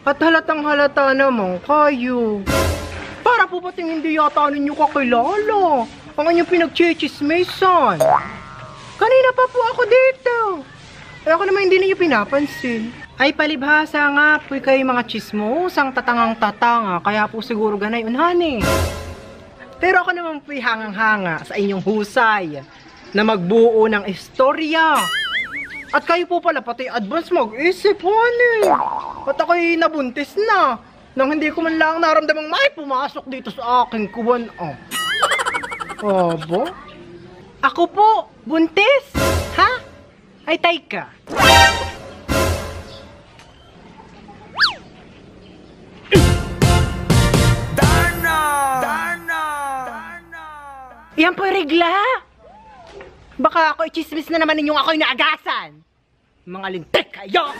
At halatang halata naman kayo. Para po bating hindi yata ninyo kakilala ang inyong pinagchichismisan. Kanina pa po ako dito. Ay ako naman hindi ninyo pinapansin. Ay palibhasa nga po kayo mga chismosang tatangang-tatanga. Kaya po siguro ganay unhani. Pero ako naman po'y hangang-hanga sa inyong husay na magbuo ng istorya. At kayo po pala pati advance mag-isip, honey. At ako'y nabuntis na nang hindi ko man lang naramdamang may pumasok dito sa aking kuwan. Oh. Obo? Ako po, buntis? Ha? Ay, tayka. Darna! Darna! Darna! Yan po regla. Baka ako i-chismis na naman ninyong ako'y naagasan. Mga lintik kayo!